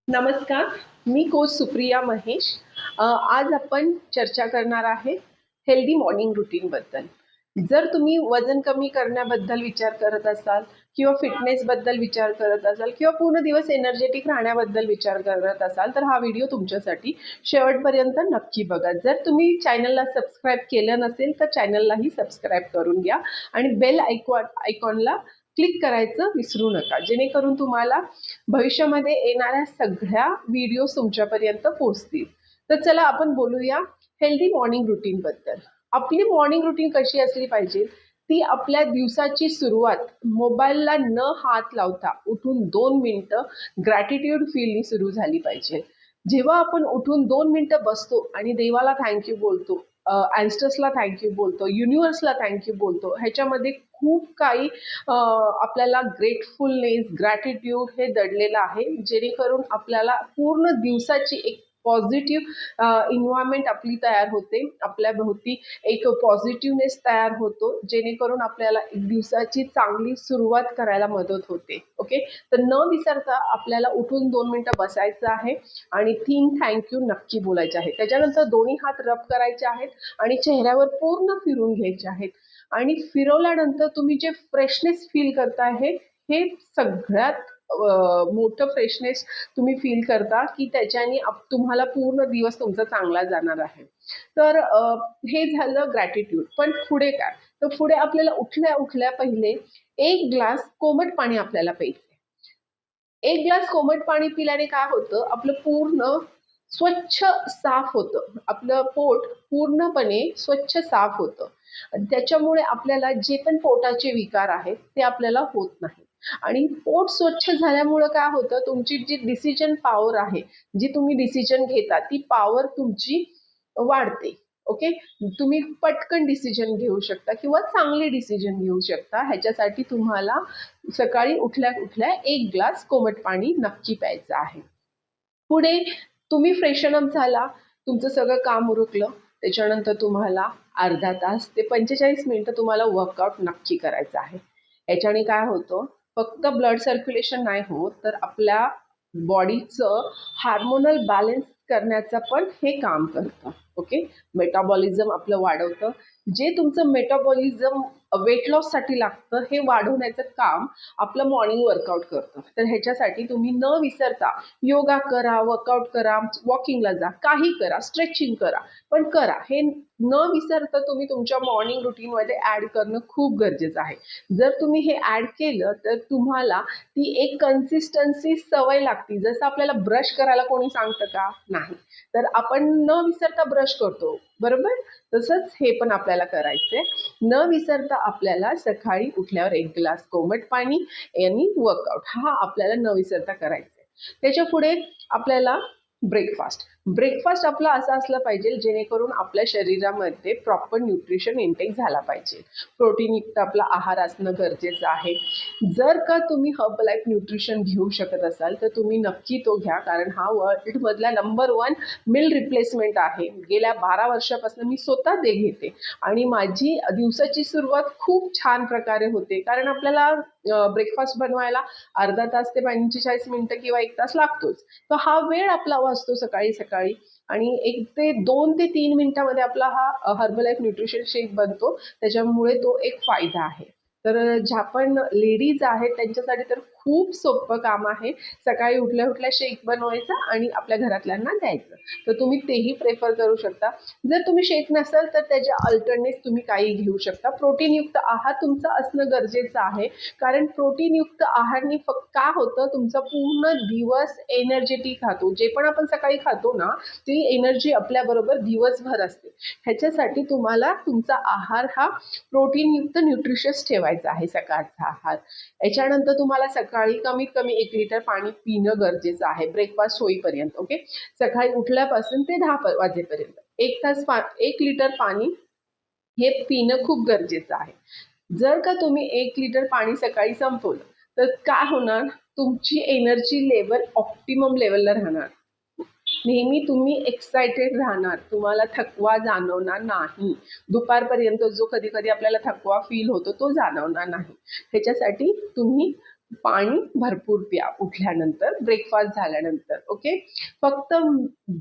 नमस्कार, मी कोच सुप्रिया महेश. आज आपण चर्चा करणार आहे हेल्दी मॉर्निंग रूटीनबद्दल. जर तुम्ही वजन कमी करण्याबद्दल विचार करत असाल किंवा फिटनेसबद्दल विचार करत असाल किंवा पूर्ण दिवस एनर्जेटिक राहण्याबद्दल विचार करत असाल तर हा व्हिडिओ तुमच्यासाठी शेवटपर्यंत नक्की बघा. जर तुम्ही चॅनलला सबस्क्राईब केलं नसेल तर चॅनललाही सबस्क्राईब करून घ्या आणि बेल आयकॉनला क्लिक करायचं विसरू नका, जेणेकरून तुम्हाला भविष्यामध्ये येणाऱ्या सगळ्या व्हिडिओज तुमच्यापर्यंत पोहोचतील. तर चला आपण बोलूया हेल्दी मॉर्निंग रूटीन बद्दल. आपली मॉर्निंग रूटीन कशी असली पाहिजे? ती आपल्या दिवसाची सुरुवात मोबाईलला न हात लावता उठून 2 मिनिटं ग्रॅटिट्यूड फीलनी सुरू झाली पाहिजे. जेव्हा आपण उठून 2 मिनिटं बसतो आणि देवाला थँक्यू बोलतो, अँस्टर्सला थँक्यू बोलतो, युनिव्हर्सला थँक्यू बोलतो, ह्याच्यामध्ये खूप काही आपल्याला ग्रेटफुलनेस, ग्रॅटिट्यूड हे दडलेलं आहे, जेणेकरून आपल्याला पूर्ण दिवसाची एक पॉझिटिव्ह इन्व्हायरमेंट आपली तयार होते, आपल्या भोवती एक पॉझिटिव्हनेस तयार होतो, जेणेकरून आपल्याला एक दिवसाची चांगली सुरुवात करायला मदत होते. ओके, तर न विसरता आपल्याला उठून 2 मिनिटं बसायचं आहे आणि 3 थँक्यू नक्की बोलायचे आहे. त्याच्यानंतर दोन्ही हात रब करायचे आहेत आणि चेहऱ्यावर पूर्ण फिरून घ्यायचे आहेत आणि फिरवल्यानंतर तुम्ही जे फ्रेशनेस फील करताय हे सगळ्यात मोठं फ्रेशनेस तुम्ही फील करता की त्याच्याने तुम्हाला पूर्ण दिवस तुमचा चांगला जाणार आहे. तर हे झालं ग्रॅटिट्यूड. पण पुढे काय? तर पुढे आपल्याला उठल्या उठल्या पहिले 1 ग्लास कोमट पाणी आपल्याला प्यायचं. 1 ग्लास कोमट पाणी पिल्याने काय होतं? आपलं पूर्ण स्वच्छ साफ होतं, आपलं पोट पूर्णपणे स्वच्छ साफ होतं. त्याच्यामुळे आपल्याला जे पण पोटाचे विकार आहेत ते आपल्याला होत नाही. आणि पोट स्वच्छ झाल्यामुळं काय होतं? तुमची जी डिसिजन पॉवर आहे, जी तुम्ही डिसिजन घेता ती पॉवर तुमची वाढते. ओके, तुम्ही पटकन डिसिजन घेऊ शकता किंवा चांगली डिसिजन घेऊ शकता. ह्याच्यासाठी तुम्हाला सकाळी उठल्या उठल्या 1 ग्लास कोमट पाणी नक्की प्यायचं आहे. पुढे तुम्ही फ्रेशन अप झाला, तुमचं सगळं काम उरकलं, त्याच्यानंतर तुम्हाला अर्धा तास ते 45 मिनिटं तुम्हाला वर्कआउट नक्की करायचं आहे. याच्याने काय होतं? फक्त ब्लड सर्क्युलेशन नाही होत, तर आपल्या बॉडीचं हार्मोनल बॅलन्स करण्याचं पण हे काम करतं. ओके, मेटाबॉलिझम आपलं वाढवतं. जे तुमचं मेटाबॉलिझम वेट लॉससाठी लागतं हे वाढवण्याचं काम आपलं मॉर्निंग वर्कआउट करतं. तर ह्याच्यासाठी तुम्ही न विसरता योगा करा, वर्कआउट करा, वॉकिंगला जा, काही करा, स्ट्रेचिंग करा, पण करा. हे न विसरता तुम्ही तुमच्या मॉर्निंग रुटीनमध्ये ॲड करणं खूप गरजेचं आहे. जर तुम्ही हे ॲड केलं तर तुम्हाला ती एक कन्सिस्टन्सी सवय लागते. जसं आपल्याला ब्रश करायला कोणी सांगतं का? नाही. तर आपण न विसरता ब्रश करतो, बरोबर? तसंच हे पण आपल्याला करायचंय. न विसरता आपल्याला सकाळी उठल्यावर 1 ग्लास कोमट पाणी आणि वर्कआउट हा आपल्याला न विसरता करायचा आहे. त्याच्या पुढे आपल्याला ब्रेकफास्ट आपला असा असला पाहिजे जेणेकरून आपल्या शरीरामध्ये प्रॉपर न्यूट्रिशन इंटेक झाला पाहिजे. प्रोटीनयुक्त आपला आहार असणं गरजेचं आहे. जर का तुम्ही हर्बलाइफ न्यूट्रिशन घेऊ शकत असाल तर तुम्ही नक्की तो घ्या, कारण हा वर्ल्डमधला नंबर 1 मील रिप्लेसमेंट आहे. गेल्या 12 वर्षापासून मी स्वतः ते घेते आणि माझी दिवसाची सुरुवात खूप छान प्रकारे होते, कारण आपल्याला ब्रेकफास्ट बनवायला अर्धा तास ते 45 मिनिटं किंवा 1 तास लागतोच. तर हा वेळ आपला वाचतो सकाळी सकाळी आणि 2 ते 3 मिनिटामध्ये आपला हा हर्बलाइफ न्यूट्रिशन शेक बनतो. त्याच्यामुळे तो एक फायदा आहे. तर ज्या पण लेडीज आहेत त्यांच्यासाठी तर खूप सोपं काम आहे. सकाळी उठल्या उठल्या शेक बनवायचा आणि आपल्या घरातल्यांना द्यायचं. तर तुम्ही तेही प्रेफर करू शकता. जर तुम्ही शेक नसाल तर त्याच्या अल्टरनेट तुम्ही काही घेऊ शकता. प्रोटीनयुक्त आहार तुमचा असणं गरजेचं आहे, कारण प्रोटीनयुक्त आहारने फक्त काय होतं? तुमचा पूर्ण दिवस एनर्जेटिक राहतो. जे पण आपण सकाळी खातो ना, ती एनर्जी आपल्याबरोबर दिवसभर असते. ह्याच्यासाठी तुम्हाला तुमचा आहार हा प्रोटीनयुक्त न्यूट्रिशियस ठेवायचा आहे, सकाळचा आहार. याच्यानंतर तुम्हाला सकाळी कमीत कमी 1 लिटर पाणी पिणं गरजेचं आहे ब्रेकफास्ट होईपर्यंत. ओके, सकाळी उठल्यापासून ते 10 वाजेपर्यंत 1 लिटर पाणी हे पिणं खूप गरजेचं आहे. जर का तुम्ही 1 लिटर पाणी सकाळी संपवलं तर काय होणार? तुमची एनर्जी लेवल ऑप्टिमम लेवलला राहणार. नेहमी तुम्ही एक्सायटेड राहणार, तुम्हाला थकवा जाणवणार नाही. दुपारपर्यंत जो कधी कधी आपल्याला थकवा फील होतो तो जाणवणार नाही. त्याच्यासाठी तुम्ही पाणी भरपूर प्या उठल्यानंतर, ब्रेकफास्ट झाल्यानंतर. ओके. फक्त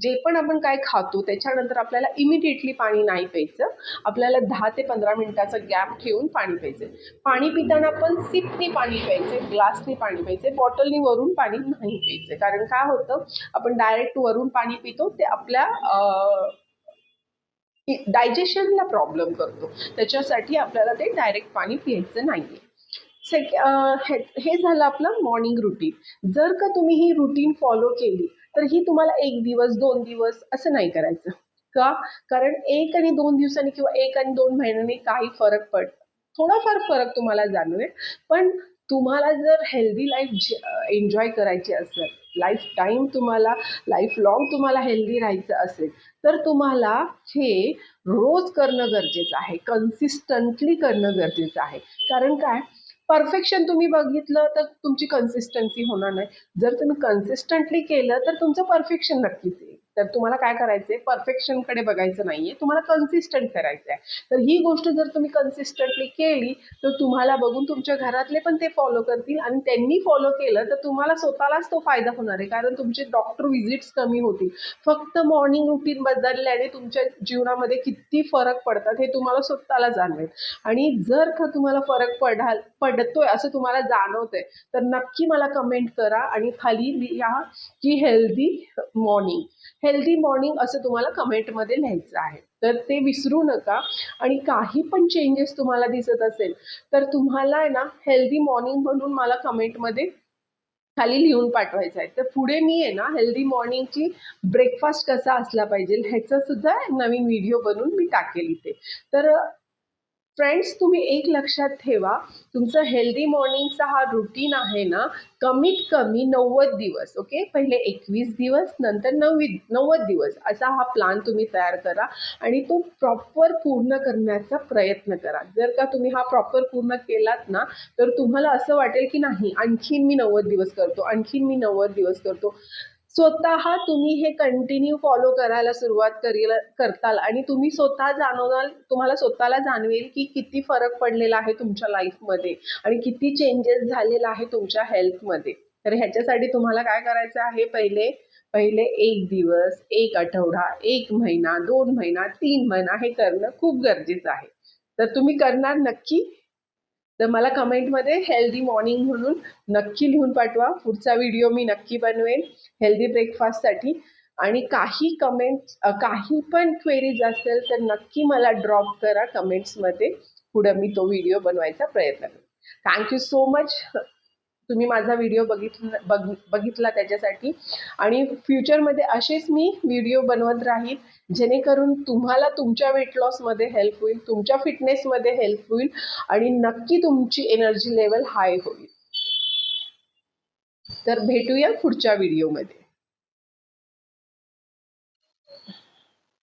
जे पण आपण काय खातो त्याच्यानंतर आपल्याला इमिडिएटली पाणी नाही प्यायचं. आपल्याला 10 ते 15 मिनिटाचा गॅप ठेवून पाणी प्यायचं. पाणी पिताना पण सिपनी पाणी प्यायचे, ग्लासनी पाणी प्यायचे, बॉटलनी वरून पाणी नाही प्यायचं. कारण काय होतं, आपण डायरेक्ट वरून पाणी पितो, ते आपल्या डायजेशनला प्रॉब्लेम करतो. त्याच्यासाठी आपल्याला ते डायरेक्ट पाणी प्यायचं नाहीये. हे झालं आपलं मॉर्निंग रुटीन. जर का तुम्ही ही रुटीन फॉलो केली तर ही तुम्हाला 1 दिवस 2 दिवस असं नाही करायचं. का? कारण 1 आणि 2 दिवसांनी किंवा 1 आणि 2 महिन्यांनी काही फरक थोडाफार फरक तुम्हाला जाणवेल. पण तुम्हाला जर हेल्दी लाईफ एन्जॉय करायची असेल, लाईफ टाईम तुम्हाला, लाईफ लॉंग तुम्हाला हेल्दी राहायचं असेल, तर तुम्हाला हे रोज करणं गरजेचं आहे, कन्सिस्टंटली करणं गरजेचं आहे. कारण काय, परफेक्शन तुम्ही बघितलं तर तुमची कन्सिस्टन्सी होणार नाही. जर तुम्ही कन्सिस्टंटली केलं तर तुमचं परफेक्शन नक्कीच येईल. तर तुम्हाला काय करायचंय, परफेक्शनकडे बघायचं नाहीये, तुम्हाला कन्सिस्टंट करायचं आहे. तर ही गोष्ट जर तुम्ही कन्सिस्टंटली केली तर तुम्हाला बघून तुमच्या घरातले पण ते फॉलो करतील आणि त्यांनी फॉलो केलं तर तुम्हाला स्वतःलाच तो फायदा होणार आहे. कारण तुमचे डॉक्टर विजिट्स कमी होतील. फक्त मॉर्निंग रुटीन बदलल्याने तुमच्या जीवनामध्ये किती फरक पडतात हे तुम्हाला स्वतःला जाणवेल. आणि जर का तुम्हाला फरक पडतोय असं तुम्हाला जाणवतंय तर नक्की मला कमेंट करा आणि खाली लिहा की हेल्दी मॉर्निंग असं तुम्हाला कमेंटमध्ये लिहायचं आहे. तर ते विसरू नका. आणि काही पण चेंजेस तुम्हाला दिसत असेल तर तुम्हाला ना हेल्दी मॉर्निंग म्हणून मला कमेंटमध्ये खाली लिहून पाठवायचं आहे. तर पुढे मी आहे ना हेल्दी मॉर्निंगची ब्रेकफास्ट कसा असला पाहिजे ह्याचं सुद्धा नवीन व्हिडिओ बनवून मी टाकेल इथे. तर फ्रेंड्स, तुम्ही एक लक्षात ठेवा, तुमचं हेल्दी मॉर्निंगचा हा रुटीन आहे ना, कमीत कमी 90 दिवस. ओके. पहिले 21 दिवस, नंतर 90 दिवस असा हा प्लॅन तुम्ही तयार करा आणि तो प्रॉपर पूर्ण करण्याचा प्रयत्न करा. जर का तुम्ही हा प्रॉपर पूर्ण केलात ना तर तुम्हाला असं वाटेल की नाही, आणखीन मी 90 दिवस करतो, आणखीन मी 90 दिवस करतो. स्वतः तुम्ही हे कंटिन्यू फॉलो करायला सुरुवात करताल आणि तुम्ही स्वतः जाणवणार, तुम्हाला स्वतःला जाणवेल की किती फरक पडलेला आहे तुमच्या लाईफमध्ये आणि किती चेंजेस झालेला आहे तुमच्या हेल्थमध्ये. तर ह्याच्यासाठी तुम्हाला काय करायचं आहे, पहिले पहिले 1 दिवस, 1 आठवडा, 1 महिना, 2 महिना, 3 महिना हे करणं खूप गरजेचं आहे. तर तुम्ही करणार नक्की. तर मला कमेंटमध्ये हेल्दी मॉर्निंग म्हणून नक्की लिहून पाठवा. पुढचा व्हिडिओ मी नक्की बनवेन हेल्दी ब्रेकफास्टसाठी. आणि काही पण क्वेरीज असेल तर नक्की मला ड्रॉप करा कमेंट्समध्ये. पुढे मी तो व्हिडिओ बनवायचा प्रयत्न करेन. थँक्यू सो मच तुम्ही माझा व्हिडिओ बघितला त्याच्यासाठी. आणि फ्युचरमध्ये असेच मी व्हिडिओ बनवत राहील जेणेकरून तुम्हाला तुमच्या वेट लॉसमध्ये हेल्प होईल, तुमच्या फिटनेसमध्ये हेल्प होईल आणि नक्की तुमची एनर्जी लेवल हाय होईल. तर भेटूया पुढच्या व्हिडिओमध्ये.